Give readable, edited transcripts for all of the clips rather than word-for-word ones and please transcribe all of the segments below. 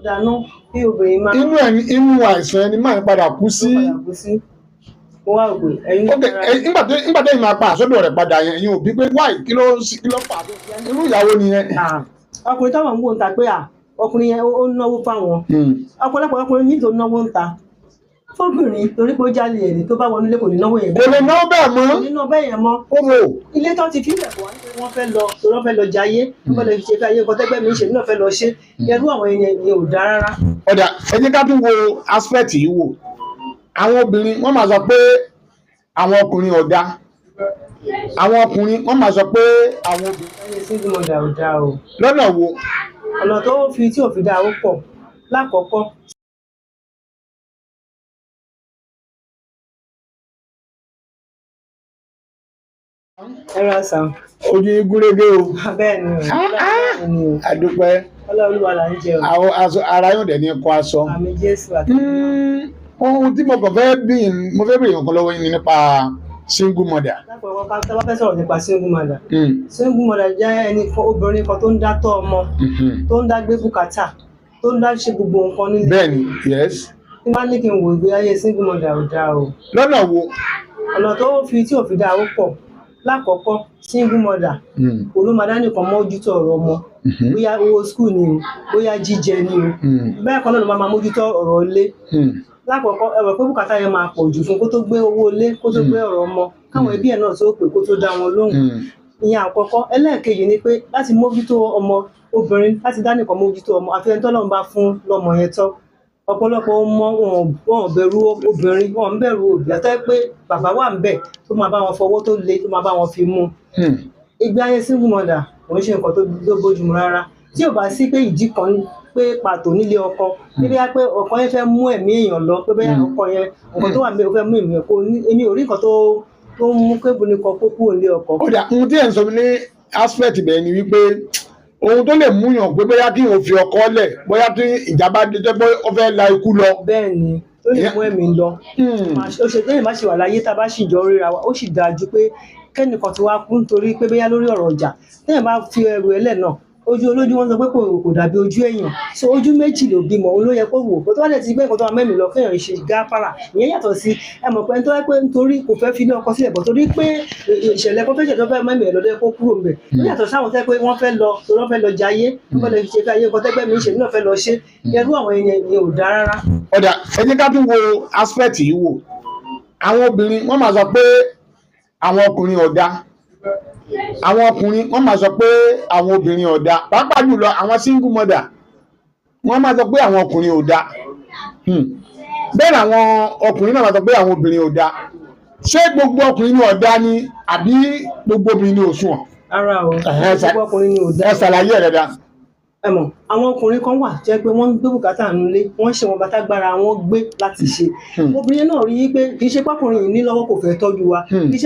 dáná bí obìnrin máa inú àìsàn ẹni máa ń padà kú sí. Mo wá rò pé ẹ̀yin nígbà tó yìí máa pa àsọ́dọ̀ rẹ̀ padà yẹn ẹ̀yin ò bí pé wáì kí ló fà á irú ìyàwó nìyẹn. ọkùnrin táwọn ń wò ń ta pé ọkùnrin yẹn ó náwó fáwọn ọ̀pọ̀lọpọ̀ ọkùnrin ní tó náwó ń ta fóbìnrin torí pé ó jálè ẹni tó bá wọnú ilé kò ní náwó yẹn kò lè náwó bẹ́ẹ̀ mọ́ kò ní náwó bẹ́ẹ̀ yẹn mọ́ ilé tó ti fi ilẹ̀ wọ́n fẹ́ lọ torí wọ́n fẹ́ lọ jayé wọ́n fẹ́ lọ ṣe fẹ́ ayé nǹkan tẹ́gbẹ́ mi ń ṣe náà fẹ́ lọ ṣe ẹrú àwọn ènìyàn ò dá rárá. ọ̀dà ẹ jẹ́ ká tún wo aspect yìí wò àwọn obìnrin wọ́n máa sọ pé àwọn ọkùnrin ò dá àwọn ọkùnrin wọ́n máa sọ pé àwọn obìnrin. ẹni single mother ò dá o. lọ́nà wo. ọ̀nà tó fi tí ò fi dá ó pọ̀ lákọ̀ọ́kọ́. ẹ̀rọ sàn. ojú igúnrégé o. bẹ́ẹ̀ ni o. àdúpẹ́. ọlọ́run là ń jẹ o. àwọn ara yóò dẹ̀ ní kó aṣọ. àmín Jésù àti. ohun tí mo kàn fẹ́ bèèrè nǹkan lọ́wọ́ yín nípa single mother. lápapọ̀ tá a bá fẹ́ sọ̀rọ̀ nípa single mother. single mother jẹ́ obìnrin kan tó ń dá tọ́ ọmọ tó ń dá gbé bùkátà tó ń dá ṣe gbogbo nǹkan nílé. bẹ́ẹ̀ni yes. tí wọ́n ní kí n wò ìgbé ayé single mother ò dáa o. lọ́nà wo. ọ̀nà tó fi tí ò fi dáa ó pọ̀ lákọ̀ọ́kọ́ single mother olùmọ̀dá nìkan mójútó ọ̀rọ̀ ọmọ bóyá owó school ni o bóyá jíjẹ ni o bẹ́ẹ̀ kan náà ló máa mójútó ọ̀rọ̀ ilé lákọ̀ọ́kọ́ ẹ̀rọ pé bùkátà yẹn máa pọ̀ jù fún kó tó gbé owó ilé kó tó gbé ọ̀rọ̀ ọmọ káwọn ẹbí ẹ̀ náà tó pè kó tó dá wọn lóhùn ìyẹn àkọ́kọ́ ẹlẹ́ẹ̀kejì ni pé láti mójútó ọmọ obìnrin láti dá nìkan mójútó ọmọ àfi ẹni tọ́lọ́run bá fún lọ́mọ yẹn tọ́ ọ̀pọ̀lọpọ̀ ọmọ wọn bẹ̀rù obìnrin wọn bẹ̀rù òbí àtọ́ pé bàbá wà ń bẹ̀ tó máa bá wọn fọwọ́ tó le tó máa bá wọn fi mú ìgbé ayé single mother kò ń ṣe nǹkan tó bójúmu rárá tí ò bá sí pé ìdí kan pé pàtó nílé ọkọ níbi pé ọkọ yẹn fẹ́ mú ẹ̀mí èèyàn lọ pé bẹ́ẹ̀ ọkọ yẹn nǹkan tó wà ń bẹ̀ ó fẹ́ mú ẹ̀mí ẹ̀kọ́ èmi ò rí nǹkan tó ń mú kébù ní kan kó kúrò nílé ọkọ. ó dà ohun tí ẹ̀ ń sọ ní aspect bẹ́ẹ̀ ni wípé ohun tó lè múyàn pé bóyá kí n fi ọkọ lẹ̀ bóyá tí ìjàmbá dé pé ó fẹ́ la ikú lọ. bẹ́ẹ̀ ni ó lè mú ẹ̀mí lọ ó ṣe tẹ́yìn má ṣe wà láyé tá a bá ṣì jọ ríra wa ó sì dáa ju pé kẹ́nìkan ti wá kú nítorí pé bóyá lórí ọ̀rọ̀ ọjà tẹ́yìn bá fi ẹrù ẹlẹ̀ náà ojú olójú wọn sọ pé kò dàbí ojú èèyàn so ojú méjì ló bímọ òun ló yẹ kó wò kó tó wá lè ti gbé nǹkan tó wà mẹ́mìí lọ kéèyàn ṣe gáfárà ìyẹn yàtọ̀ sí ẹ mọ̀ pé nítorí pé nítorí kò fẹ́ fi ilé ọkọ sílẹ̀ bọ̀ torí pé ìṣẹ̀lẹ̀ kan fẹ́ṣẹ̀ tó fẹ́ mẹ́mìí ẹ̀ lọ́dẹ́ kó kúrò ńbẹ̀ ó yàtọ̀ sáwọn tẹ́ pé wọ́n fẹ́ lọ torí wọ́n fẹ́ lọ jayé wọ́n fẹ́ lọ ṣe fẹ́ ayé nǹkan tẹ́gbẹ́ mi ṣe náà fẹ́ lọ ṣe ẹrú àwọn ènìyàn ò dá rárá. ọ̀dà ẹ jẹ́ ká tún wo aspect yìí wò àwọn obìnrin wọ́n máa sọ pé àwọn ọkùnrin ò dá àwọn ọkùnrin wọ́n máa sọ pé àwọn obìnrin ò dá pàápàá jùlọ àwọn single mother wọ́n máa sọ pé àwọn ọkùnrin ò dá bẹ́ẹ̀ àwọn ọkùnrin náà máa sọ pé àwọn obìnrin ò dá ṣé gbogbo ọkùnrin ni ò dá ni àbí gbogbo obìnrin ni ò sùn. ara o gbogbo ọkùnrin ni ò dá. ẹ ṣàlàyé ẹ̀ dáadáa. ẹ mọ̀ àwọn ọkùnrin kan wà jẹ́ pé wọ́n ń gbé bùkátà nílé wọ́n ṣe wọn bàtà gbára wọn gbé láti ṣe obìnrin náà rí i pé kì í ṣe pákùnrin yìí ní lọ́wọ́ kò fẹ́ tọ́jú wa kì í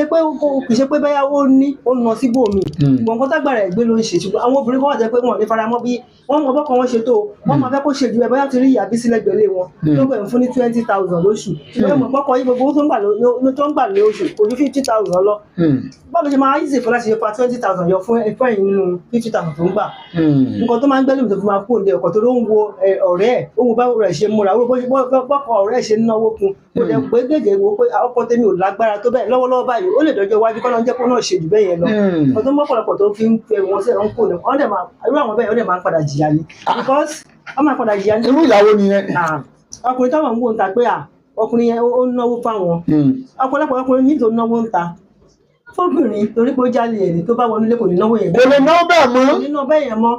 ṣe pé báyà ó ní ó ń lọ síbòmí gbọ̀n kan tágbára ẹ̀ gbé ló ń ṣe ṣùgbọ́n àwọn obìnrin kan wà jẹ́ pé wọn ò ní faramọ́ bí wọ́n mọ bọ́kàn wọn ṣe tó wọ́n máa fẹ́ kó ṣe ju ẹ̀ báyà ti rí ìyá bí sílẹ̀ gbẹ̀lé wọn tó bẹ̀ ń fún ní 20,000 lóṣù ṣùgbọ́n mọ̀ pọ́kọ yìí gbogbo tó ń gbà lóṣù kò ju 50,000 lọ báwo ṣe máa yíṣe fún láti ṣe pa 20,000 yọ fún ẹ̀fọ́ yìí nínú 50,000 tó ń gbà nǹkan tó máa ń gbẹ́lùmí tó fi máa kú òde ọkọ̀ tó ló ń wo ọ̀rẹ́ ẹ̀ ó wo báwo rẹ̀ ṣe múra ó bọ́kọ̀ ọ̀rẹ́ ẹ̀ ṣe náwó kun ó dẹ̀ pé gègé wo pé ọkọ tèmi ò lágbára tó bẹ́ẹ̀ lọ́wọ́lọ́wọ́ báyìí ó lè dọjọ́ iwájú kọ́ ló ń jẹ́ kó náà ṣe jù bẹ́ẹ̀ yẹn lọ ọdún mọ́pọ̀lọpọ̀ tó fi ń fẹ́ wọn sí ẹ̀rọ ń kó ní wọ́n dẹ̀ máa irú àwọn bẹ́ẹ̀ ó dẹ̀ máa ń padà jìyà ni because wọ́n máa padà jìyà ni. irú ìyàwó nìyẹn. ọkùnrin táwọn ń wò ń ta pé ọkùnrin yẹn ó náwó fáwọn ọ̀pọ̀lọpọ̀ ọkùnrin ní tó náwó ń ta fóbìnrin torí pé ó jálè ẹni tó bá wọnú ilé kò ní náwó yẹn. kò lè náwó bẹ́ẹ̀ mọ́. kò ní náwó bẹ́ẹ̀ yẹn mọ́.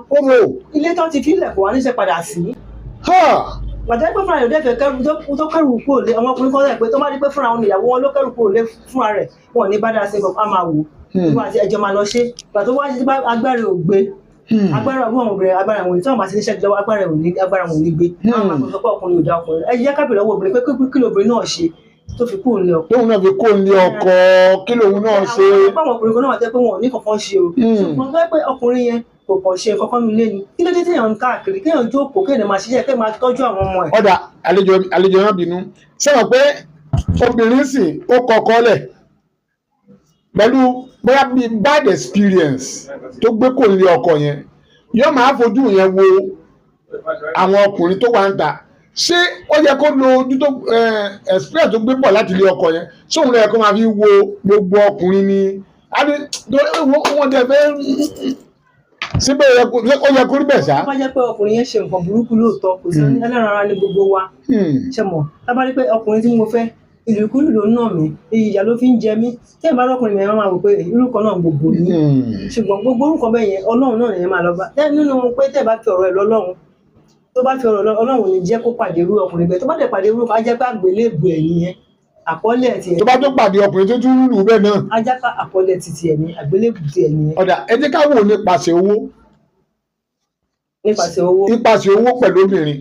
ilé tó ti fílẹ̀ kò wá níṣẹ́ padà sí. gbàtẹ́ pé fúnra rẹ̀ dẹ́fẹ̀ tó kẹ́rù kúrò lé àwọn ọkùnrin kan rẹ̀ pé tó bá rí pé fúnra wọn ìyàwó wọn ló kẹ́rù kúrò lé fúnra rẹ̀ wọn ní bá dáa sí nǹkan á máa wò wọn àti ẹjọ́ máa lọ ṣe gbà tó wá agbára ò gbé agbára àwọn obìnrin agbára wọn tí wọn bá ti níṣẹ́ lọ́wọ́ agbára wọn ò ní gbé wọn máa sọ pé ọkùnrin ò dá ọkùnrin ẹ jẹ́ kábìlì ọwọ́ obìnrin pé kí lóbìnrin náà ṣe tó fi kúrò ní ọkọ. tóun náà fi kúrò ní ọkọ kí lòun náà ṣe. àwọn ọkùnrin kan náà wà tẹ́ pé wọn ò ní kankan ṣe o ṣùgbọ́n tó yẹ pé ọkùnrin yẹn kò kàn ṣe kankan nílé ni kí ló dé téèyàn ń káàkiri kéèyàn jókòó kéèyàn máa ṣiṣẹ́ kéèyàn máa tọ́jú àwọn ọmọ ẹ̀. ọ̀dà àlejò náà bínú sọ̀rọ̀ pé obìnrin sì ó kọ́kọ́ lẹ̀ pẹ̀lú bóyá bíi bad experience tó gbé kò ní ọkọ yẹn yóò máa fojú yẹn wo àwọn ọkùnrin tó wà ń ta ṣé ó yẹ kó lo ojú tó express tó gbé bọ̀ láti ilé ọkọ yẹn sóhun ló yẹ kó máa fi wo gbogbo ọkùnrin ni wọ́n tẹ fẹ́ síbẹ̀ ó yẹ kó rí bẹ̀ sá. tó bá jẹ́ pé ọkùnrin yẹn ṣe nǹkan burúkú lóòótọ́ kò sí ẹlẹ́ran ara ní gbogbo wa ṣe mọ̀ tá bá rí pé ọkùnrin tí mo fẹ́ ìlúkulù ló ń nà mí ìyà ló fi ń jẹ mí tẹ́ ẹ̀ bá rọ́kùnrin yẹn máa wò pé irúkọ náà gbogbo ní ṣùgbọ́n gbogbo orúkọ bẹ́ẹ̀ yẹn ọlọ́run náà yẹn máa lọ bá nínú pé tẹ́ ẹ̀ bá fi ọ̀rọ̀ ẹ̀ lọ́lọ́run tó bá fi ọ̀rọ̀ ọlọ́run ní jẹ́ kó pàdé irú ọkùnrin bẹ́ẹ̀ tó bá dẹ̀ pàdé irú á jẹ́ pé àgbélébùú ẹ̀ nìyẹn àkọọ́lẹ̀ ti ẹ̀. tó bá tó pàdé ọkùnrin tó tún lùlù bẹ́ẹ̀ náà. á jẹ́ pé àkọọ́lẹ̀ ti ẹ̀ ní àgbélébùú ti ẹ̀ nìyẹn. ọ̀dà ẹ jẹ́ ká wò nípasẹ̀ owó. nípasẹ̀ owó pẹ̀lú obìnrin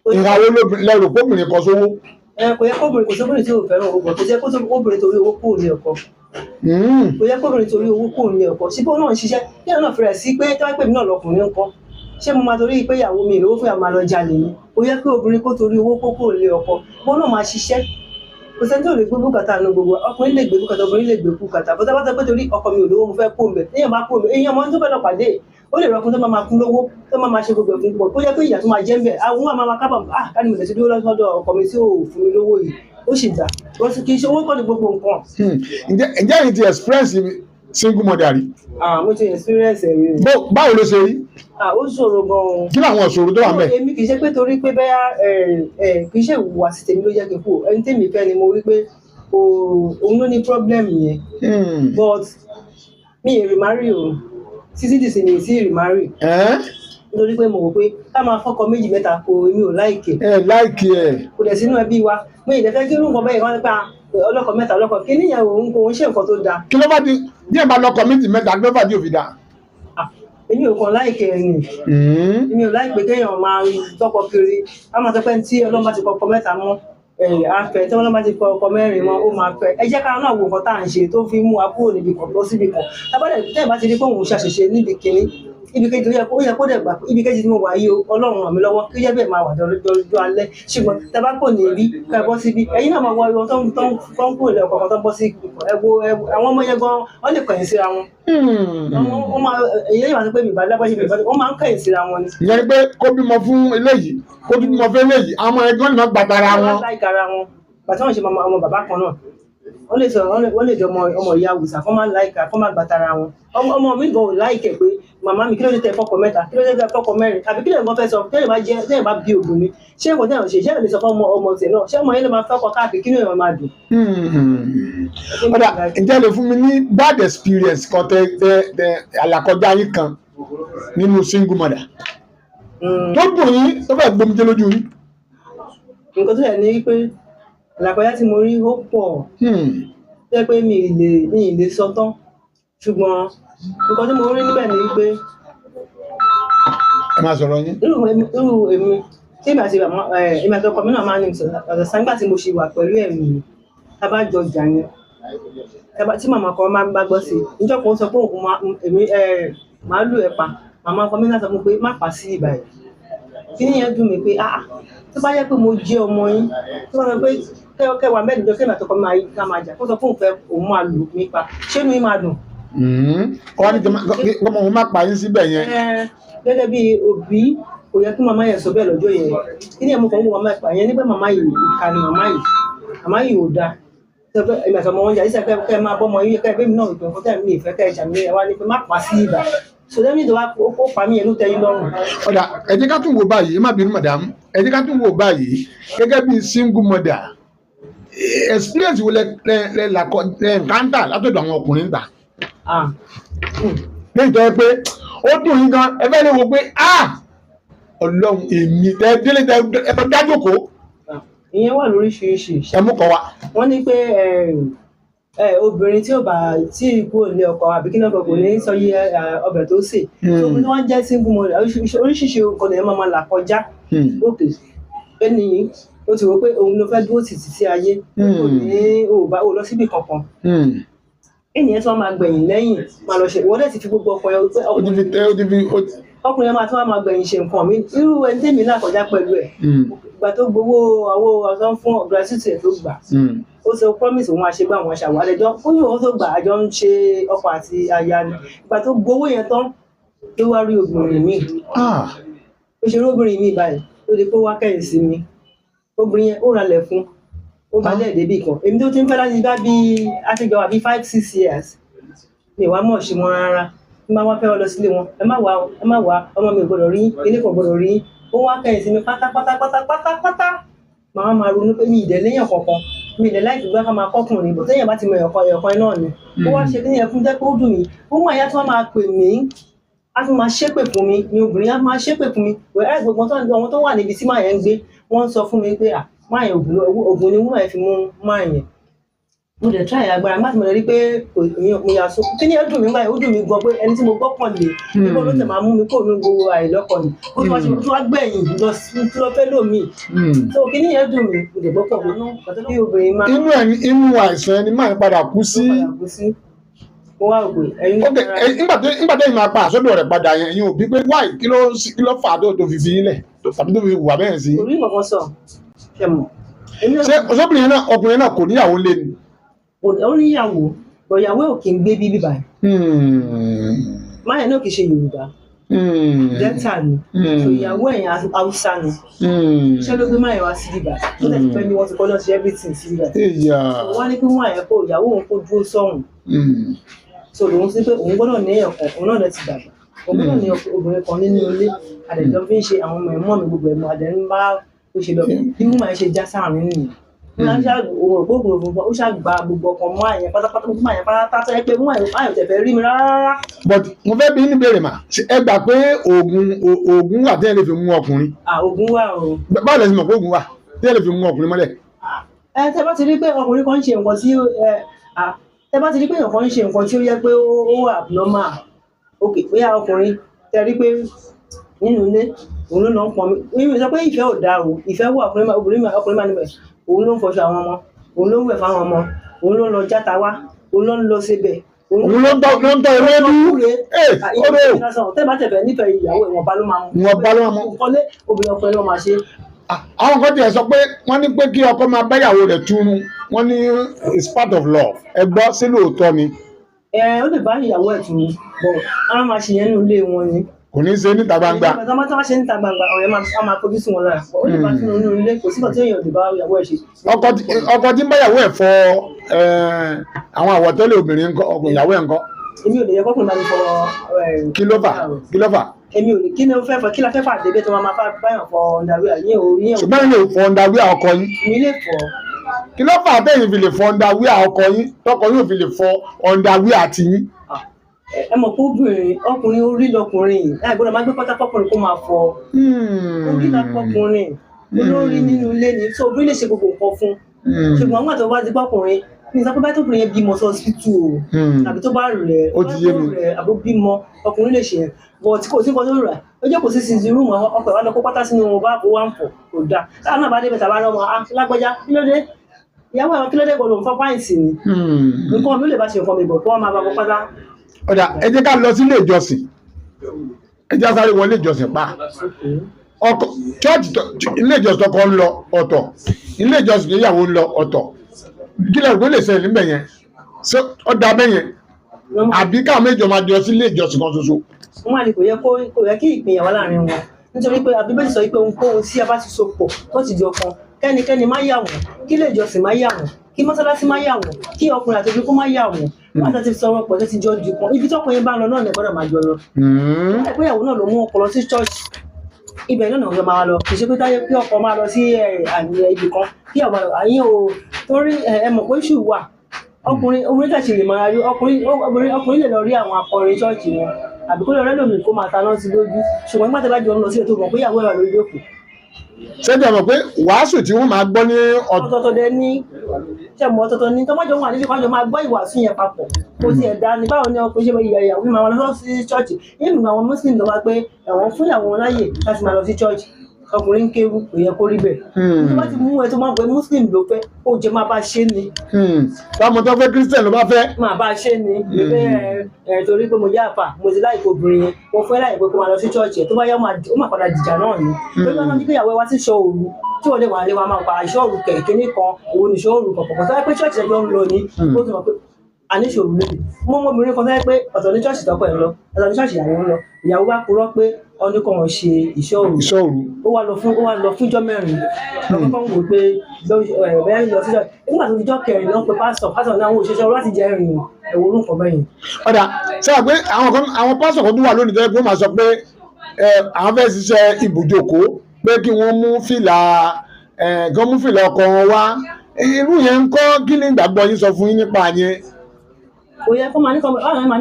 ìhàwó lẹ́rù kóbìnrin kan sówó. kò yẹ kóbìnrin kò sóbìnrin tí ò fẹ́ràn owó kò yẹ kóbìnrin torí owó kúrò ní ọkọ kò yẹ kóbìnrin torí owó kúrò ní ọkọ síbí náà ń ṣiṣẹ́ kí ẹ̀ náà fẹ́rẹ̀ sí pé tí wọ́n pè mí náà lọkùnrin ńkọ́ ṣé mo máa torí pé ìyàwó mi ìlówó fún ìyàwó máa lọ jalè ni kò yẹ kí obìnrin kó torí owó kó kúrò ní ọkọ wọn náà máa ṣiṣẹ́ kò sẹ́ni tó lè gbé bùkátà nu gbogbo ọkùnrin lè gbé bùkátà obìnrin lè gbé bùkátà bó tábà sọ pé torí ọkọ mi ò lówó mo fẹ́ kó mbẹ èèyàn bá kó mbẹ èèyàn máa ń tó fẹ́ lọ pàdé ó lè rọkùn tó máa kún lówó tó máa ṣe gbogbo ẹ̀fún pọ̀ tó yẹ pé ìyà tó máa jẹ́ mbẹ̀ àwọn máa kábà káni mo lè ti dúró lọ́sọ́dọ̀ ọkọ mi tí ò fún mi lówó yìí ó sì dà wọ́n sì kì í ṣe owó kọ́ ni gbogbo nǹkan. ǹjẹ́ èyí ti express single mother rí. mo ti experience ẹ̀ rí. báwo ló ṣe rí. ó ṣòro gan-an. kí làwọn ìṣòro tó wà mẹ́. èmi kì í ṣe pé torí pé bẹ́ẹ̀ kì í ṣe ìhùwàsí tèmi ló jẹ́ kí n kú ẹni tèmi fẹ́ ni mo rí pé òun ló ní problem yẹn but mi ì remarry o títí dìsí mi ì sí remarry nítorí pé mo wò pé ká máa fọ́kọ méjì mẹ́ta kò èmi ò láìkè kò dẹ̀ sínú ẹbí wa mo ì dẹ̀ fẹ́ kí irú nǹkan bẹ́ẹ̀ wọ́n nípa ọlọ́kọ mẹ́ta ọlọ́kọ kí níyàn òun kò ń ṣe nǹkan tó dáa. kí ló bá di díẹ̀ bá lọ́kọ méjì mẹ́ta kí ló bá di òfin dáa. èmi ò kàn láìkè ẹ̀yìn èmi ò láìpé kéèyàn máa tọkọ kiri á máa sọ pé tí ọlọ́mọ ti kọ́kọ́ mẹ́ta mọ́ afẹ́ tí wọ́n bá ti kọ ọkọ mẹ́rin wọn ó máa fẹ́ ẹ jẹ́ ká náà wo nǹkan tá à ń ṣe tó fi mú wa kúrò níbi kan lọ síbi kan tábàdẹ̀ tẹ́ẹ̀ bá ti rí pé òun ṣàṣìṣe níbi kínní ibi kejì ó yẹ kó dẹ̀ gbà ibi kejì tí mo wà yìí ọlọ́run ràn mí lọ́wọ́ kí yẹ́ bẹ́ẹ̀ máa wà dọ́jọ́ alẹ́ ṣùgbọ́n tábà kò ní rí ká bọ́ síbi ẹ̀yin náà máa wọ ẹ̀wọ̀n tó ń kúrò lẹ́ọ̀kọ̀ kan tó bọ́ sí àwọn ọmọ yẹn gan wọ́n lè kọ̀yìn síra wọn. èyí yóò máa sọ pé mi ìbàdí lápá ṣe mi ìbàdí wọ́n máa ń kọ̀yìn síra wọn ni. ìyẹn ni pé kó bímọ fún eléyìí kó tún bímọ fún eléyìí àwọn ẹgbẹ́ ọ̀nà gbàtara wọn. bàtí wọ́n ṣe ọmọ bàbá kan náà wọ́n lè sọ wọ́n lè jọ ọmọ ìyá àwùsà kọ́ máa láìka kọ́ máa gbàtara wọn ọmọ mi gan ò láìkẹ̀ pé màmá mi kí ló dé tẹ fọ́kọ mẹ́ta kí ló dé tẹ fọ́kọ mẹ́rin àbí kí lè nǹkan fẹ́ sọ tẹ́lẹ̀ bá bí obìnrin ṣé nǹkan tẹ́lẹ̀ ṣe ṣé ẹ̀ lè sọ fún ọmọ tiẹ̀ náà ṣé ọmọ yẹn lè máa fọ́kọ káàkiri kí ló yẹn máa dùn. ọ̀dà ǹjẹ́ lè fún mi ní bad experience kan tẹ àlàkọjá yín kan nínú single mother tó dùn yín tó fẹ́ gbomijé lójú yín. nǹkan tó yẹ ní pé àlàkọjá tí mo rí ó pọ̀ jẹ́ pé mi ì lè sọ tán ṣùgbọ́n nǹkan tí mo rí níbẹ̀ ni pé ẹ máa sọ̀rọ̀ yín. irú èmi tí èmi àti ọkọ mi náà máa ń ní ọ̀sẹ̀ sáńgbà tí mo ṣe wà pẹ̀lú ẹ̀mí tábàjọ jà yẹn tí màmá kan máa ń bá gbọ́ sí i níjọ́ kan sọ pé èmi máa lù ẹ̀ pa màmá ọkọ mi náà sọ fún mi pé má pa sí ìbà yìí kí nìyẹn dùn mí pé tó bá yẹ pé mo jẹ́ ọmọ yín tó bá sọ pé kẹwàá mẹ́rin jọ kí èmi àtọkọ mi ká máa jà kó sọ fún òun máa lù mí pa ṣé inú yín máa dùn. wọ́n ní gbọ́mọ òun má pa yín síbẹ̀ yẹn. gẹ́gẹ́ bí òbí kò yẹ kí màmá yẹn sọ bẹ́ẹ̀ lọ́jọ́ yẹn kí ni ẹ̀mú kan ń wo màmá ìpà yẹn nígbà màmá yìí ìka ni màmá yìí ò dáa èmi àtọmọ wọn jà yìí sẹ́kẹ́ kẹ́ máa bọ́mọ yìí kẹ́ bẹ́ẹ̀ mi náà ìpè fún tẹ́ẹ̀ mi ìfẹ́ kẹ́ ẹ̀jà mi ẹ̀ wá ní pé má pa sí ibà sọdẹ́mí tó wá kó pa mí ẹnu tẹ́yìn lọ́rùn. ọ̀dà ẹ jẹ́ ká tún wò báyìí ẹ má bínú madam ẹ jẹ́ ká tún wò báyìí gẹ́gẹ́ bí single mother experience wo lẹ nkanta látọ̀dọ̀ àwọn ọkùnrin ta. lẹ́yìn tó yẹ pé ó dùn yín gan ẹ fẹ́ lè wo pé ọlọ́run èmi tẹ délé tẹ ẹ fẹ́ dájòkó. ìyẹn wà lóríṣiríṣi. ẹ mú kọ wa. wọ́n ní pé obìnrin tí ò bá tí ikú ò lé ọkọ àbí kí náà kò ní sọ yí ọbẹ̀ tó sè tó bí wọ́n jẹ́ single mother oríṣiríṣi nǹkan lè máa là kọjá òkè ẹni ó ti wò pé òun ló fẹ́ dúró títí sí ayé kò ní ò lọ síbi kankan ènìyàn tí wọ́n máa gbẹ̀yìn lẹ́yìn máa lọ ṣe ìwọ́n dẹ̀ ti fi gbogbo ọkọ yẹn pé ọkùnrin yẹn máa tún wá máa gbẹ̀yìn ṣe nǹkan mi irú ẹni tèmi náà kọjá pẹ̀lú ẹ̀ ìgbà tó gbowó àwọ ọ̀sán fún gratuity tó gbà ó sọ promise òun àṣegbà àwọn aṣàwọ̀ àlejò ó ní òun tó gbà àjọ ń ṣe ọkọ àti aya ni ìgbà tó gbowó yẹn tán ló wá rí obìnrin mi ó ṣe róbìnrin mi báyìí ó di pé ó wá kẹ́yìn sí mi obìnrin yẹn ó ralẹ̀ fún ó bá lẹ̀ débì kan èmi tó ti ń fẹ́ láti bá bí àtijọ́ àbí 5-6 years mi wá mọ̀ ṣe wọn rárá bí máa wá fẹ́ lọ sílé wọn ẹ má wá ọmọ mi ò gbọdọ̀ rí ilé kan gbọdọ̀ rí ó wá kẹ́yìn sí mi pátápátá màá máa ronú pé mi ìdẹ̀ léyàn kankan mi ìdẹ̀ láì gbé ká máa kọ́kùnrin bò téèyàn bá ti mọ ẹ̀yọ̀kan náà ni ó wá ṣe kíni yẹn fún jẹ́ pé ó dùn mí ó mú àyà tí wọ́n máa pè mí á tún máa ṣépè fún mi ni obìnrin á máa ṣépè fún mi wẹ́ẹ́ gbogbo àwọn tó wà níbi tí máa yẹn ń gbé wọ́n ń sọ fún mi pé máa yẹn ògùn ni wọ́n fi mú máa yẹn mo dẹ̀ try agbára má ti mọ̀ rí pé mo yà so kí ni ẹ dùn mí báyìí ó dùn mí gan pé ẹni tí mo gbọ́kàn lé níbo ló tẹ̀ máa mú mi kó ní gbogbo àìlọ́kọ̀ ni ó tún wá ṣe tó wá gbẹ̀yìn lọ fẹ́ lómi so kí ni ẹ dùn mí mo dẹ̀ gbọ́kàn mi náà pàtó bí obìnrin máa. inú àìsàn ẹni máa ń padà kú sí. mo wá ògbè ẹyin. ok nígbà tẹ́yìn máa pa àsọ́dọ̀ rẹ̀ padà yẹn ẹ̀yin ò bí pé wáì kí ló fà á tó fi fi ilẹ̀ tàbí tó fi wà bẹ́ẹ̀ sí. orí kankan sọ ṣe mọ̀. ṣé ọkùnrin náà kò níyàwó lé ni. ó níyàwó ìyàwó ò kì í gbé bíbí báyìí máyà náà kì í ṣe Yorùbá Delta ni ìyàwó ẹ̀yìn Haúsá ni ṣé ló gbé máyà wá sí bíbá tó tẹ̀ pẹ́ ní wọ́n ti kọ́ náà ṣe everything sí bíbá wọ́n á ní kí wọ́n àyẹ̀ kó ìyàwó òun kó dúró sọ́hùn so lòun sí pé òun gbọ́dọ̀ ní ẹ̀yàn kan òun náà lè ti dàgbà òun gbọ́dọ̀ ní obìnrin kan nínú ilé àdẹ̀jọ́ fi ń ṣe àwọn ọmọ ẹ̀mọ́ mi gbogbo ẹ̀mọ́ àdẹ̀ ń bá ó ṣe lọ bí wọ́n máa ṣe já sáàrin nìyẹn ó ṣàgbà gbogbo ọkàn mọ́ àyẹ̀ pátápátá tó yẹ pé mú àyẹ̀ tẹ̀fẹ̀ rí mi rárá. but mo fẹ́ bí ní bèrè mà ẹ gbà pé oògùn wà tí ẹ lè fi mú ọkùnrin. oògùn wà o. báwo lẹ ti mọ̀ pé oògùn wà tí ẹ lè fi mú ọkùnrin mọ́lẹ̀. tẹ bá ti rí pé ọkùnrin kan ń ṣe nǹkan tí tẹ bá ti rí pé èèyàn kan ń ṣe nǹkan tí ó yẹ pé ó wà abnormal ok bóyá ọkùnrin tẹ rí pé nínú ilé òun ló lọ ń pọn mi mi sọ pé ìfẹ́ ò dáa o ìfẹ́ wà ọkùnrin máa níbẹ̀ òun ló ń fọṣọ àwọn ọmọ òun ló ń wẹ̀ fáwọn ọmọ òun ló ń lọ játa wá òun ló ń lọ síbẹ̀ òun ló ń tọ́ ewédú tẹ́ bá tẹ̀fẹ̀ nífẹ̀ẹ́ ìyàwó ìwọ̀nba ló máa mú nǹkan lé obìnrin ọkùnrin ló máa ṣe. àwọn kan tiẹ̀ sọ pé wọ́n ní pé kí ọkọ máa báyàwó rẹ̀ túnú wọ́n ní it's part of love ẹ gbọ́ sí lóòótọ́ ni. ó lè bá ìyàwó ẹ̀ túnú bọ̀ àwọn máa ṣe yẹn nínú ilé wọn ni. kò ní í ṣe níta gbangba. tó bá ṣe níta gbangba ọ̀rẹ́ máa fojú sí wọn lára ó lè bá tún nínú ilé kò síbọ̀ tí èèyàn lè bá ìyàwó ẹ̀ ṣe. ọkọ tí ń bá ìyàwó ẹ̀ fọ àwọn àwọ̀tẹ́lẹ̀ obìnrin ńkọ́ ọkùnrin ìyàwó ẹ̀ ńkọ́. èmi ò lè yẹ kọ́kùnrin bá mi fọ. kí ló fà. èmi ò lè kí ni kí la fẹ́ fà débẹ̀ tó máa báyàn fọ ọ̀ndàwíà yín o. ṣùgbọ́n ilé fọ ọ̀ndàwíà ọkọ yín. mi lè fọ. kí ló fà bẹ́ẹ̀ fi lè fọ ọ̀ndàwíà ọkọ yín tọkọ yóò fi lè fọ ọ̀ndàwíà tiyín. ẹ mọ̀ pé ọkùnrin orí lọkùnrin láì gbọ́dọ̀ máa gbé pátákọ́kùnrin kó máa fọ orí lọkùnrin olórí nínú ilé ni tó orí lè ṣe gbogbo nǹkan fún ṣùgbọ́n àwọn àtọ́wọ́ bá ti pọ́kùnrin ní ìsapẹ́ bá tókùnrin yẹn bímọ sí ọsibítù o àbí tó bá rẹ̀ àbó bímọ ọkùnrin lè ṣe bọ̀ tí kò sí nǹkan tó rà ó jẹ́ kò sí sí rúùmù ọkọ̀ ìwà lọ kó pátá sínú wọn bá kó wá ń fọ̀ kò dáa táwọn náà bá débẹ̀ tàbá rọ wọn lágbájá kí ló dé ìyàwó àwọn kí ló dé gbọdọ̀ nǹkan pàǹtì ni nǹkan mi ò lè bá ṣe nǹkan mi bọ̀ kí wọ́n máa bá kó pátá. ọ̀dà ẹ jẹ́ ká lọ sí ilé ìjọsìn ẹ jẹ́ sáré wọn ilé ìjọsìn pa ọkọ church ilé ìjọsìn tọkọ ń lọ ọ̀tọ̀ ilé ìjọsìn ìyàwó ń lọ ọ̀tọ̀ kí lẹ́rù pé lè ṣe níbẹ̀ yẹn ṣé ọ̀dà bẹ́ẹ̀ yẹn àbí káwọn méjọ máa jọ sí ilé ìjọsìn kan ṣoṣo. wọ́n á ní kò yẹ kí ìpínyà wà láàrin wọn nítorí pé àbíbélì sọ pé ohunkóhun tí a bá ti so pọ̀ tó ti di ọ̀kan kẹ́nikẹ́ni má yà wọ́n kí ilé ìjọsìn má yà wọ́n kí mọ́sálásí má yà wọ́n kí ọkùnrin àti obìnrin kó má yà wọ́n wọ́n àti ti sọ̀rọ̀ pọ̀ tó ti jọ di kan ibi tọ́kùnrin bá ń lọ náà ní gbọ́dọ̀ máa jọ lọ. ẹgbẹ́ ìyàwó náà ló mú ọkọ lọ sí church ibẹ̀ náà ló máa lọ kì í ṣe pé táyé kí ọkọ máa lọ sí àmì ibì kan kí ọmọ àyín o torí ẹ mọ̀ pé ṣù wà ọkùnrin obìnrin tẹ̀sí lè máa rí ọkùnrin lè lọ rí àwọn akọrin church wọn àbí kó lọ rẹ́lòmíì kó máa taná sí lójú ṣùgbọ́n nígbà tí a bá jọ ń lọ sí ètò mọ̀ pé ìyàwó ẹ̀ wà lójú òkú. ṣéjà mọ̀ pé wàásù tí wọ́n máa gbọ́ ní ọ̀tọ̀ọ̀tọ̀ dẹ ní ṣẹ̀mọ̀ ọ̀tọ̀ọ̀tọ̀ ní tọ́mọ́jọ́ wà níbi kájọ máa gbọ́ ìwàásù yẹn papọ̀ kò sí ẹ̀dá ní báwo ni ọkùnrin ṣe ìyàwó máa lọ sí chọ́ọ̀chì yìí nù àwọn muslim lọ wá pé ẹ̀wọ̀n fún ìyàwó wọn láyè láti máa lọ sí chọ́ọ̀chì ọkùnrin ń kéwú kò yẹ kó rí bẹ́ẹ̀ tó bá ti mú ẹ tó máa pẹ́ muslim ló fẹ́ ó jẹ́ máa bá ṣe ni. báwo tó fẹ́ christian ló bá fẹ́. máa bá ṣe ni pé torí pé mo jẹ́ àfà mo ti láì kó obìnrin yẹn mo fẹ́ láì pé kó máa lọ sí chọ́ọ̀chì ẹ̀ tó bá yá ó máa padà dìjà náà ni. lórí wọn ní kéyàwó wá sí ṣọ́ òru tí wọ́n lè wà lé wa máa pa ìṣọ́ òru kẹ̀kẹ́ nìkan òun ní ìṣọ́ òru kọ̀ọ̀kan tó yẹ pé chọ́ọ̀chì ẹjọ́ ń lọ ní ó ti mọ̀ pé àníṣòro lóde mo ọmọbìnrin kan fẹ́ pé ọ̀tọ̀ ní ṣọ́ọ̀ṣì tọkọ ẹ̀ lọ ọ̀tọ̀ ní ṣọ́ọ̀ṣì ìyàwó ń lọ ìyàwó bá purọ́ pé ọdún kan wọn ṣe ìṣọ́ òru ó wá lọ fúnjọ́ mẹ́rin lọ́kọ́ kan wò pé bẹ́ẹ̀ lọ síjọ́ nígbà tó dijọ́ kẹrin lọ pé pásítọ̀ náà wò ṣẹṣẹ́ láti jẹ́ ìrìn ẹ̀wọ̀n orúkọ bẹ́yìn. ọ̀dà ṣé wà pé àwọn pásítọ̀ kan tó wà lónìí tẹ́lẹ̀ pé wọ́n máa sọ pé àwọn fẹ́ ṣiṣẹ́ ibùjókòó pé kí wọ́n mú fìlà ọkọ wọn wá irú yẹn ń kọ́ kí ni ìgbàgbọ́ yín sọ fún yín nípa yẹn. Ó yẹ kó máa ní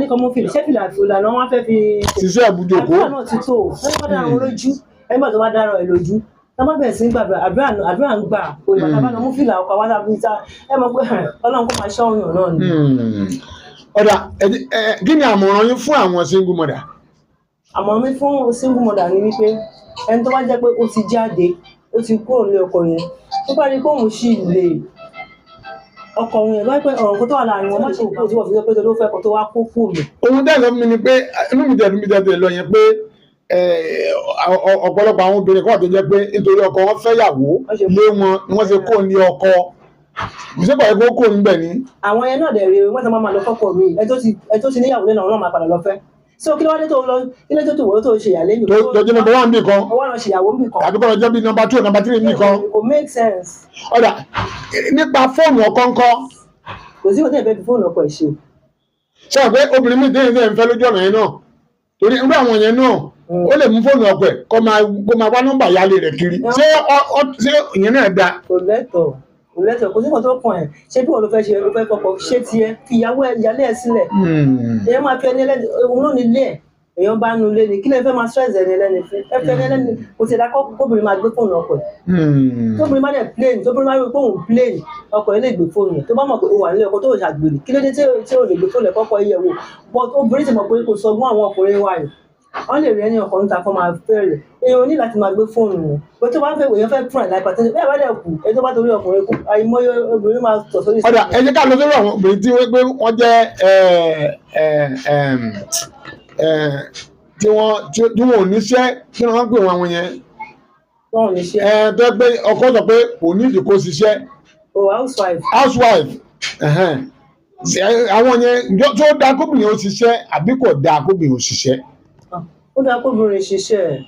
kọ́ mú fìlà ṣé fìlà náà wọ́n fẹ́ fi ṣiṣẹ́ ibùjókòó. àdúrà náà ti tó wọ́n bá dára wọn lójú ẹgbẹ́ tó bá dára ẹ̀ lójú tá bá bẹ̀rẹ̀ sí gbàgbà àdúrà ń gbà òye bàtà bá lọ mú fìlà ọkọ̀ wá sábà níta ẹ mọ̀ pé ọlọ́run kó máa ṣọ́ òyìn náà ni. ọ̀dà kí ni àmọ̀ràn yín fún àwọn single mother? àmọ̀ràn mi fún single mother ni wípé ẹni tó bá jẹ́ pé ó ti jáde ó ti kúrò ní ọkọ yẹn tó bá rí pé òun ṣì lè ọkọ òun yẹn lọ́pẹ́ ọ̀rọ̀ kó tó wà láàrin wọn má ṣe kúrò tí wọ́n fi sọ pé tó ló fẹ́ kó tó wá kó kúrò mi. ohun tẹ́lẹ̀ mi ni pé inú mi tẹ̀lé lọ yẹn pé ọ̀pọ̀lọpọ̀ àwọn obìnrin kan tó jẹ́ pé nítorí ọkọ wọn fẹ́yàwó lé wọn ni wọ́n ṣe kó ní ọkọ ìṣèpọ̀ ẹ̀kọ́ kó níbẹ̀ ni. àwọn yẹn náà dẹ̀ rí wọ́n ti máa lọ fọ́kọ̀ mi ẹ tó ti níyàwó lẹ́nu ọ̀rọ̀ máa padà lọ fẹ́ so kí ló wá dé tó lọ kí ló tó wọ́n tó ṣe ìyàlẹ́ yìí. lọ́jọ́ nọ́mbà 1 nìkan ọwọ́ lọ ṣèyàwó nìkan àbí kọ́ lọ́jọ́ bí nọ́mbà 2 nọ́mbà 3 nìkan. kò make sense. ọ̀dà nípa fóònù ọkọ ńkọ́. kò sí òtẹ́ ìfẹ́ fi fóònù ọkọ ẹ̀ ṣe. ṣé o pé obìnrin mi déyìn ń fẹ́ lójú ọ̀nà yẹn náà torí irú àwọn yẹn náà ó lè mú fóònù ọkọ ẹ̀ kó máa wá nọ́mbà ìyáálé rẹ̀ kiri ṣé ìyẹn náà da. kò lẹ́tọ̀ kò sí nǹkan tó kàn ẹ̀ ṣé bí wọ́n ló fẹ́ ṣe ló fẹ́ fọkọ ṣé tiẹ̀ fi ìyálé ẹ̀ sílẹ̀ èèyàn máa fi ẹni ẹlẹ́ni òun náà nílé ẹ̀ èèyàn bá nu lé ní kí lè fẹ́ máa stress ẹni ẹlẹ́ni fún ẹ fẹ́ ẹni ẹlẹ́ni kò sì dákọ́ kóbìnrin máa gbé fóònù ọkọ ẹ̀ tóbìnrin má dẹ̀ plane tóbìnrin má rí pé òun plane ọkọ ẹ̀ lè gbé fóònù ẹ̀ tó bá mọ̀ pé ó wà nílé ọkọ tó ṣàgbèrè kí ló dé tí ò lè gbé fóònù ẹ̀ kọ́kọ́ iye wò but obìnrin ti mọ̀ pé kò sọgbọ́n àwọn ọkùnrin wa yìí wọ́n lè rí ẹni ọkọ̀ níta kan máa fẹ́rẹ̀ èèyàn ní láti máa gbé fóònù wọn pé tó bá ń fẹ́ èèyàn fẹ́ fún ẹ̀ láìpẹ́ tẹ́lẹ̀ bẹ́ẹ̀ bá dẹ̀ kù ẹni tó bá torí ọkùnrin kú àìmọye obìnrin máa tọ̀ sórí. ọ̀dà ẹ jẹ́ ká lọ sórí àwọn obìnrin tí wọ́n jẹ́ tí wọn ò níṣẹ́ kí wọ́n pè wọ́n àwọn yẹn. wọn ò níṣẹ́. tó pé ọkọ sọ pé kò ní ìdí kó ṣiṣẹ́. housewife. àwọn yẹn tó dáa kóbìnrin ó ṣiṣẹ́ àbí kò dáa kóbìnrin ó ṣiṣẹ́. ó dáa kóbìnrin ṣiṣẹ́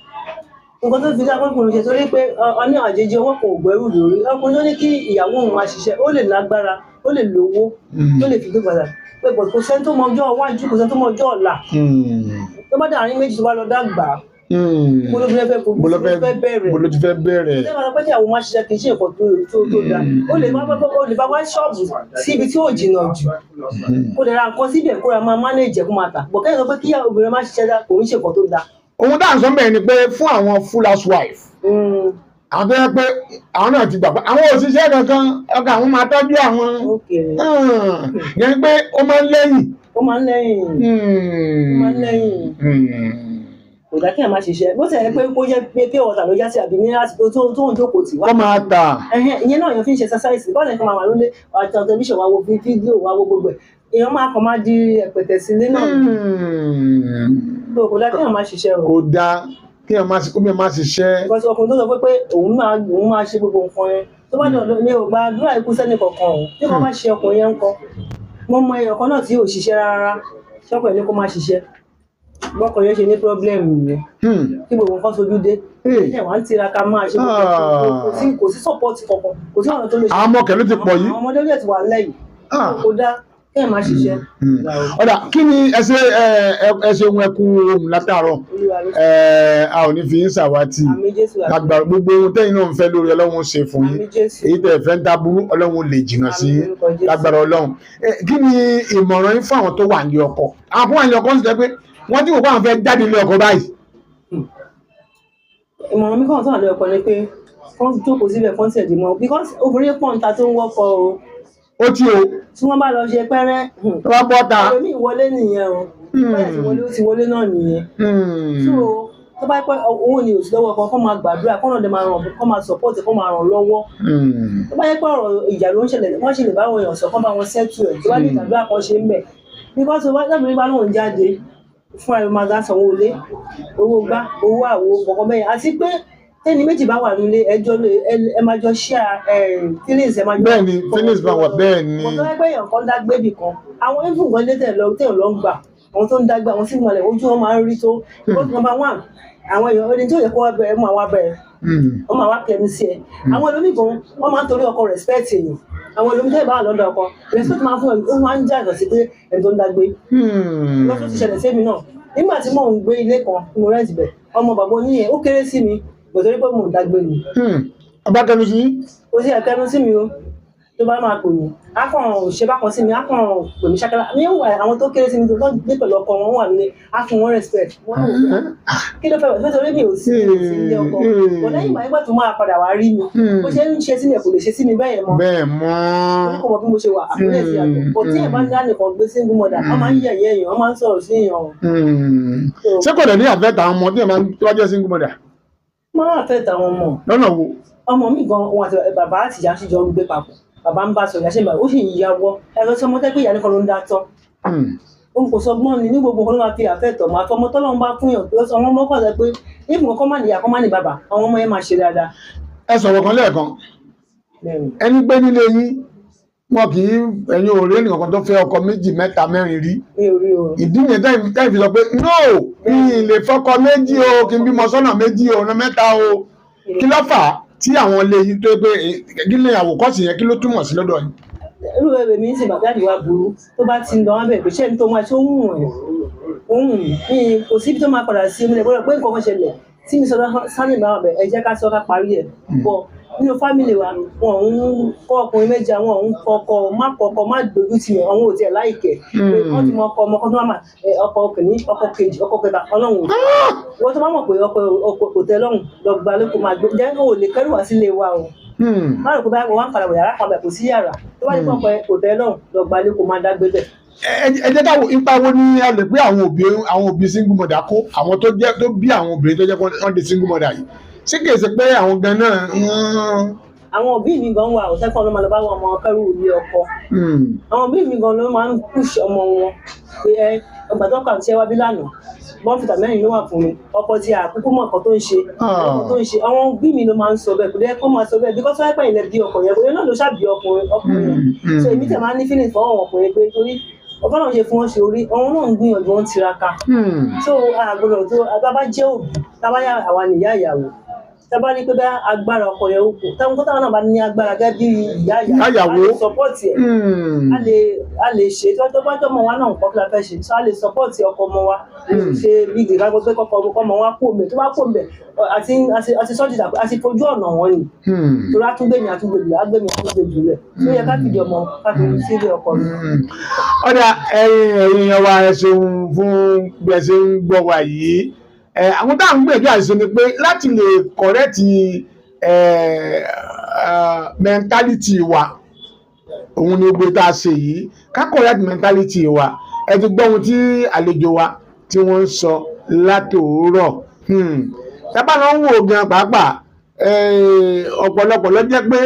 nǹkan tó fi dáa kóbìnrin ṣe torí pé ọ ní àjèjì owó kò gbẹ́rù lórí ọkùnrin tó ní kí ìyàwó òun máa ṣiṣẹ́ ó lè lágbára ó lè lówó tó lè fi gbé padà pé kò sẹ́ni tó mọ ọjọ́ iwájú kò sẹ́ni tó mọ ọjọ́ ọ̀la tó bá dàrin méjì tó bá lọ dàgbà mo ló fẹ́ bẹ̀rẹ̀ ṣé máa pẹ́ tí àwọn máa ṣiṣẹ́ kì í ṣe nǹkan tó dáa ó lè bá wá ṣọ́ọ̀bù sí ibi tí ò jìnnà jù kó lè ra nǹkan síbẹ̀ kó ra máa mánéèjì kó máa tà bọ̀ kẹ́yìn sọ pé kí obìnrin máa ṣiṣẹ́ kò ń ṣe nǹkan tó dáa. ohun tá à ń sọ bẹ́ẹ̀ ni pé fún àwọn full housewife àwọn tó yẹ pé àwọn náà ti gbàgbọ́ àwọn òṣìṣẹ́ kankan ọkọ àwọn máa tọ́jú àwọn yẹn pé ó máa ń lẹ́yìn. kò dá kí ẹ máa ṣiṣẹ́ bó ṣe yẹ pé kó yẹ pé ọ̀tà ló yá sí àbí ní láti tó ń jókòó tì wá. kó máa tà. ìyẹn náà èèyàn fi ń ṣe exercise bọ́ọ̀lù ẹ̀kan máa wà lólé àti tẹlifíṣàn wa wo fídíò wa wo gbogbo ẹ̀ èèyàn máa kàn máa di ẹ̀pẹ̀tẹ̀ sílé náà. kò dá kí ẹ máa ṣiṣẹ́ o. kò dá kí ẹ máa ṣiṣẹ́. because ọkùnrin tó sọ pé òun máa ṣe gbogbo nǹkan yẹn tó bá dọ̀dọ̀ mi ò gba àdúrà ikú sẹ́ni kankan o tí wọ́n bá ṣe ọkùnrin yẹn ń kọ́ mo mọ èèyàn kan náà tí ò ṣiṣẹ́ rárá ṣọ́kọ̀ ẹ̀ ní kó máa ṣiṣẹ́ bọ́kọ̀ yẹn ṣe ní pírọ́blẹ́mù yẹn kí gbogbo nǹkan sojú dé ẹ̀ wá ń tiraka máa ṣe gbogbo kò sí sọ́pọ́ọ̀tì kankan kò sí ọ̀nà tó lè ṣe. àwọn ọmọ kẹlẹ ti pọ̀ yìí. àwọn ọmọdé lè ti wà lẹ́yìn kò dá kí ẹ̀ máa ṣiṣẹ́. ọ̀dà kí ni ẹ ṣe ohun ẹkú ohun látàárọ̀ a ò ní fi yín ṣàwátì lágbára gbogbo ohun tẹ́yìn náà ń fẹ́ lórí ọlọ́run ṣe fún yín èyí tẹ́ fẹ́ ń dábúrú ọlọ́run lè jìnnà sí lágbára ọlọ́run. kí ni ìmọ̀ràn yín fún àwọn tó wà ní ọkọ àwọn fún àyìn ọkọ ń sọ pé wọ́n tí kò bá wọn fẹ́ jáde ilé ọkọ báyìí. ìmọ̀ràn mi kàn tó àlẹ́ ọkọ ni pé kán jókòó síbẹ̀ kán tẹ̀ dì mọ́ because obìnrin pọ̀ níta tó ń wọ́kọ̀ o. ó tí o. tí wọ́n bá lọ ṣe pẹ́rẹ́. tó bá bọ́ ta. ẹlòmíì wọlé nìyẹn o. báyìí ti wọlé ó ti wọlé náà nìyẹn. so tó bá pẹ́ owó ni òsì lọ́wọ́ kan kán máa gbàdúrà kán náà dé máa ràn kán máa support kán máa ràn lọ́wọ́. tó bá yẹ pé ọ̀rọ̀ ìjà ló ń ṣẹlẹ̀ wọ́n ṣe lè bá àwọn èèyàn sọ kán bá wọn settle ẹ̀ tó bá ní ìgbàdúrà kan ṣe ń bẹ̀ because lábìrin bá lóun jáde fún ẹ̀rọ máa dá sanwó ilé owó gbá owó àwo kọ̀ọ̀kan bẹ́yẹn àti pé tẹ́ni méjì bá wà nílé ẹjọ́ ẹ máa jọ share feelings ẹ máa jọ. bẹ́ẹ̀ ni feelings bá wà bẹ́ẹ̀ ni. mo tọ́ ẹgbẹ́ èèyàn kan dágbé bì kan àwọn even gan létẹ̀ lọ ń gbà àwọn tó ń dágbé àwọn single mother ojú wọn máa ń rí tó because number one àwọn èèyàn ẹni tí ó yẹ kó wá bẹ ẹ mú àwọn abẹ wọn máa wá kẹnu sí ẹ àwọn ẹlòmíì gan wọn máa ń torí ọkọ respect èèyàn àwọn ẹlòmíì tẹ́lẹ̀ bá wà lọ́dọ̀ ọkọ respect máa fún ẹ ó máa ń jà lọ sí pé ẹni tó ń dágbé lọ́sọ̀ ti ṣẹlẹ̀ sí mi náà nígbà tí mò ń gbé ilé kan mo rẹ́ǹtì bẹ̀ ọmọ bàbá oníyẹn ó kéré sí mi gbọ̀dọ̀ pé mò ń dágbé mi. ọba kẹnu sí. ó sì ẹ̀kẹ́nu sí mi o tó bá máa pè mí á kàn ṣe bákan sí mi á kàn pè mí ṣákẹ́lá mi ò wà àwọn tó kéré sí mi tó gbé pẹ̀lú ọkọ wọn wà nílé á fún wọn respect wọn kò fẹ́ kí ló fẹ́ wẹ̀ fẹ́ẹ́ torí mi ò sí ilé ọkọ kò lẹ́yìn ìgbà nígbà tó máa padà wá rí mi bó ṣe ń ṣe sí mi kò lè ṣe sí mi bẹ́ẹ̀ mọ́ torí kò mọ bí mo ṣe wà àpẹẹrẹ sí àgbẹ̀ kò tí ẹ̀ bá ń dá nìkan gbé single mother wọ́n máa ń yẹ̀yẹ́ èèyàn wọ́n máa ń sọ̀rọ̀ sí èèyàn. ṣé kò dẹ̀ ní àfẹ́tà àwọn ọmọ tí ẹ̀ máa ń tọ́jú single mother. máa àfẹ́tà àwọn ọmọ. lọ́nà wo. ọmọ mi gan wọn àti bàbá àti ìyá sì jọ ń gbé papọ̀ bàbá ń bá sọ ìyá ṣe máa ó sì ń yáwọ́ ẹ̀rọ tí ọmọ tẹ́gbẹ́ ìyá nìkan ló ń dá tán. òun kò sọ gbọ́n ni ní gbogbo nǹkan ló máa fi àfẹ́tọ̀ máa tọmọ tọ́lọ́run bá fún yàn pé ọmọ ọmọ kàn sọ pé ìfún kọ́ má nìyá kọ́ má ní bàbá àwọn ọmọ yẹn máa ṣe dáadáa. ẹ sọ̀rọ̀ kan lẹ́ẹ̀kan ẹni gbé nílé yín wọn kì í ẹ̀yin ò rí ẹnìkan tó fẹ́ ọkọ méjì mẹ́ta mẹ́rin rí ìdí yẹn tẹ́yìn fi sọ pé no mi ì lè fọ́kọ méjì o kí n bímọ sọ́nà méjì o ọ̀nà mẹ́ta o kí ló fà á tí àwọn ilé yìí tó pé kí lè àwòkọ́sì yẹn kí ló túmọ̀ sí lọ́dọ̀ yìí. irú ẹ̀rọ mi ń sìn bàbá àdìwá burú tó bá ti ń lọ wọn bẹ̀rẹ̀ pé ṣé ní tó máa ṣe ohun mi kò síbi tó máa padà sí omi lẹ̀ gbọ́dọ̀ pé nǹkan kan ṣẹlẹ̀ tí mi sọ sáré bá wà bẹ̀ ẹ jẹ́ ká sọ ká parí ẹ̀ bọ̀ nínú fámìlì wa wọn ń kọ́ ọkùnrin méjì àwọn ń kọ́kọ́ má dojú tì yàn àwọn ò tiẹ̀ láìkẹ́ pé wọ́n ti mọ ọmọ kan tó máa ọkọ kìíní ọkọ kejì ọkọ kẹta ọlọ́run wọ́n tó bá mọ̀ pé ọkọ kò tẹ́ lọ́rùn lọ́gbà ló kò máa gbé jẹ́ kó lè kẹ́rù wá sílé wa o má rò pé báyìí wọ́n á padà wọ̀ yàrá kan bẹ̀ kò sí yàrá tó bá ní pọ̀ kò tẹ́ lọ́rùn lọ́gbà ló kò máa dágbé bẹ̀. ẹ jẹ́ káwọ́ ipa wo ni a lè pé àwọn òbí single mother kó àwọn tó bí àwọn obìnrin tó jẹ́ wọ́n di single mother yìí ṣé kìí ṣe pé àwọn gan náà. àwọn òbí mi gan wà òtẹ́kọ̀ọ́ ló máa lọ bá wọn ọmọ kẹrù ilé ọkọ àwọn òbí mi gan ló máa ń push ọmọ wọn pé ọgbà tó kàn ṣe wá bí lánàá wọ́n fìtà mẹ́rin ló wà fún mi ọkọ tí àkókò mọ̀ ọkọ tó ń ṣe àwọn òbí mi ló máa ń sọ bẹ́ẹ̀ kò dé kó máa sọ bẹ́ẹ̀ bí kọ́sọ́ ẹ̀pẹ́ ilẹ̀ bí ọkọ yẹn kò yẹn náà ló ṣàbí ọkùnrin so èmi tẹ̀ máa ní feeling fún àwọn ọkùnrin pé torí ọba náà ṣe fún wọn ṣe orí ọ̀hún náà ń gbìyànjú wọn tiraka so àgbọ̀dọ̀ tó bàbá jẹ́ òbí tábáyà àwa nìyá ìyàwó tábà ní pé bá agbára ọkọ yẹn ó kù táwọn kọ́tà náà bá ní agbára gẹ́gẹ́ bí ìyá ìyàwó a lè sọpọ́ọ̀tì ẹ̀ a lè ṣe tó bá jọ́ ọmọ wa náà nǹkan kí la fẹ́ ṣe so a lè sọpọ́ọ̀tì ọkọ ọmọ wa ṣe bí ìgbà gbọ́ pé kọ́kọ́ ọmọ wa kó mẹ́ tó bá kó mẹ́ àti sọ́ọ̀tì dàpẹ́ àti fojú ọ̀nà wọn ni torí àtúgbèmí àtúgbèjì rẹ̀ tó yẹ ká fìdí ọmọ ká fi sílé ọkọ rẹ̀. ọ̀dà ẹ̀yin wa ẹ ṣeun fún bí ẹ ṣe ń gbọ́ wa yìí àwọn táwọn gbìyànjú àṣìṣe ni pé láti lè kọ̀rẹ́tì mentality wa òun ni gbé tá a ṣe yìí ká kọ̀rẹ́tì mentality wa ẹ ti gbọ́ ohun tí àlejò wa tí wọ́n ń sọ látòórọ̀ tábà náà ń wò gan pàápàá ọ̀pọ̀lọpọ̀ ló jẹ́ pé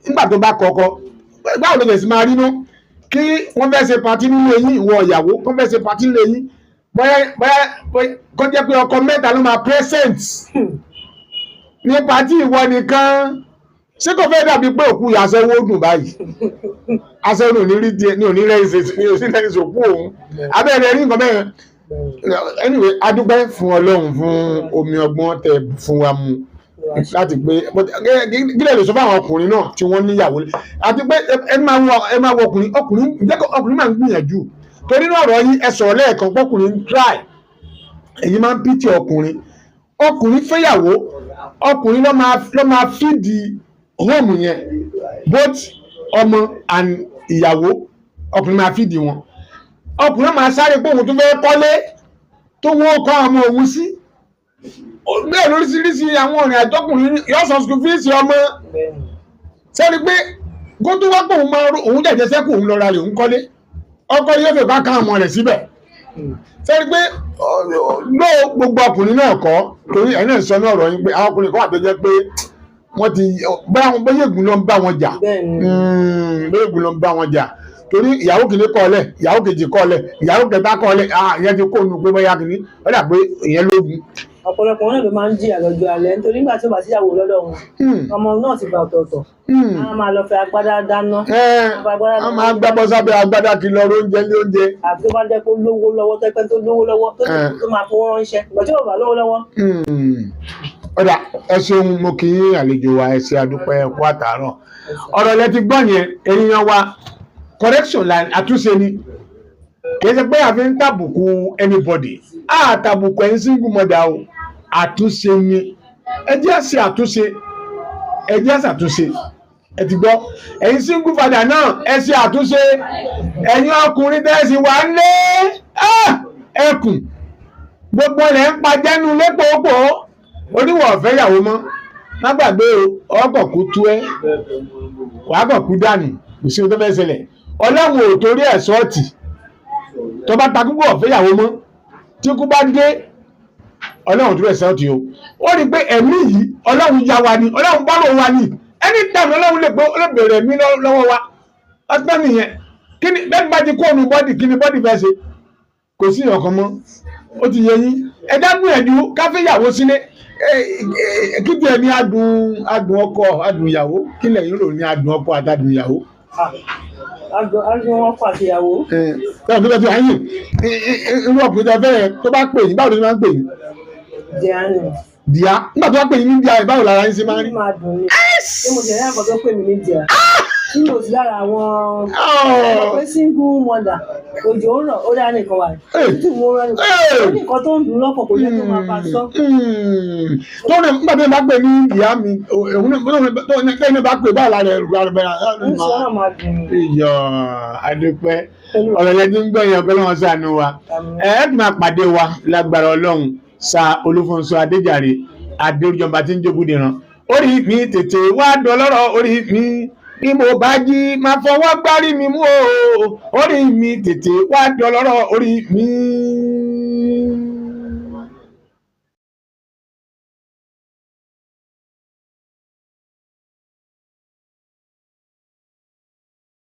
nígbà tó bá kọ́kọ́ báwo ló lè sì máa rí ná kí wọ́n fẹ́ ṣe patí nílé yín ìwọ ìyàwó wọ́n fẹ́ ṣe patí nílé yín bóyá kó jẹ́ pé ọkọ mẹ́ta ló máa present ní pàtí ìwọ nìkan ṣé kò fẹ́ dàbí pé òkú ìyàsẹ́wó dùn báyìí aṣẹ́wó ní onírẹ́ ìṣòkú òun abẹ́rẹ́ rí nǹkan mẹ́rin anyway adúpẹ́ fún Ọlọ́run fún omi ọgbọ́n tẹ fún wa mu láti pé gílẹ̀ lè sọ fún àwọn ọkùnrin náà tí wọ́n níyàwó àti pé ẹ máa wọ ọkùnrin máa ń gbìyànjú torí náà ọ̀rọ̀ yìí ẹ sọ̀rọ̀ lẹ́ẹ̀kan pọ́kùnrin try èyí máa ń pìtì ọkùnrin fẹ́yàwó ọkùnrin ló máa fìdí home yẹn both ọmọ and ìyàwó ọkùnrin máa fìdí wọn ọkùnrin máa sáré pé òun tó fẹ́ kọ́lé tó wọ́n kọ́ ọmọ òun sí bẹ́ẹ̀ lóríṣiríṣi àwọn ọ̀rìn àjọkùnrin yóò sọ school fees ọmọ sẹ́ni pé kó tó wá pé òun jẹ̀jẹ̀ sẹ́kù òun lọ́ra rẹ̀ òun kọ́lé ọkọ yóò fẹ́ bá ká ọmọ rẹ̀ síbẹ̀ sẹ́ni pé ló gbogbo ọkùnrin náà kọ́ torí ẹ̀yin náà sọ ní ọ̀rọ̀ yín pé àwọn ọkùnrin kan wà tó jẹ́ pé wọ́n ti bóyá ègún ló ń bá wọn jà bóyá ègún ló ń bá wọn jà torí ìyàwó kìíní kọ́lẹ̀ ìyàwó kejì kọ́lẹ̀ ìyàwó kẹta kọ́lẹ̀ ìyẹn ti kó nu pé bóyá kìíní ó dà pé ìyẹn lógun ọ̀pọ̀lọpọ̀ wọn náà ló máa ń jìyà lọ́jọ́ alẹ́ nítorí nígbà tí ó bá síyàwó lọ́dọ̀ wọn ọmọ náà ti gbà ọ̀tọ̀ọ̀tọ̀ a máa lọ fẹ́ agbádá dáná a máa gbábọ́ sábẹ́ agbádá kí lọ oúnjẹ lé oúnjẹ. àti tó bá jẹ́ kó lówó lọ́wọ́ tẹ́pẹ́ tó lówó lọ́wọ́ tó máa fowó ránṣẹ́ ìgbà tí ó bá lówó lọ́wọ́. ọ̀dà ẹ ṣeun mo kì í àlejò wa ẹ ṣe àdúpẹ́ ẹ̀kú àtàárọ̀ ọ̀rọ̀ lẹ ti gbọ́ yẹn ènìyàn wa correction line àtúnṣe ni kì í ṣe pé àfi ń tàbùkù anybody tàbùkù ẹ̀yin single mother o àtúnṣe ni ẹ jẹ́ ṣe àtúnṣe ẹ jẹ́ ṣàtúnṣe ẹ ti gbọ́ ẹ̀yin single father náà ẹ ṣe àtúnṣe ẹ̀yin ọkùnrin tẹ́sí wà ń lé ẹkùn gbogbo rẹ̀ ń pajẹ́nu lépòópò oníwọ̀ ọ̀fẹ́ ìyàwó mọ́ má gbàgbé ọkọ̀ kú tú ẹ́ wàá kọ̀ kú dànù kò sí ohun tó fẹ́ ṣẹlẹ̀ ọlọ́run ò torí ẹ̀ sọ́ọ̀tì tó bá ta kúkú ọ̀fẹ́ ìyàwó mọ́ tí kú bá dé ọlọ́run torí ẹ̀ sọ́ọ̀tì o ó rí i pé ẹ̀mí yìí ọlọ́run ya wa ni ọlọ́run bá lò wa ni anytime ọlọ́run lè bèrè ẹ̀mí lọ́wọ́ wa ọtọ́ nìyẹn kí ni bẹ́ẹ̀ bá ti kó omi bọ́dì kí ni bọ́dì fẹ́ ṣe kò sí ọ̀kan mọ́ ó ti yẹ yín ẹ̀dá gbìyànjú káfíyàwó sílé kí tiẹ̀ ní adùn ọkọ adùn ìyàwó kí lẹ́yìn rò ní adùn ọkọ àti adùn ìyàwó. adùn ọkọ àti ìyàwó. bẹ́ẹ̀ tó bá ti wáyé irú ọkùnrin tó fẹ́ tó bá pè yín báwo ló ṣe máa ń pè yín. díà ni. díà nígbà tó bá pè yín ní díà báwo lára yín ṣe máa ń rí. máa dùn ní. ṣé mo jẹ́ ẹ̀yà kan tó pè mí ní díà tí mo sì lára àwọn pé single mother òjò ń rọ̀ ó dá nìkan wà títí mo rẹ́ ó ní nǹkan tó ń dùn lọ́kàn kò yẹ kó máa bá a sọ. tó ní nígbà tó bá pè ní ìyá mi òun náà bá pè báyìí lára ẹ̀rù ń sọ náà máa dùn mí. iyọ̀ adúpẹ́ ọ̀rọ̀ yẹn ti ń gbọ́ yẹn ọ̀pẹ́ wọn sànù wa ẹ̀ ti máa pàdé wa lágbára ọlọ́run sa Olúfúnṣọ́ Adéjàre Adéjọba tí ń Jògúdìran orí mi tètè wá dọlọ́rọ̀ orí mi bí mo bá jí máa fọwọ́ gbárí mi mú o orí mi tètè wá dọlọ́rọ̀ orí mi.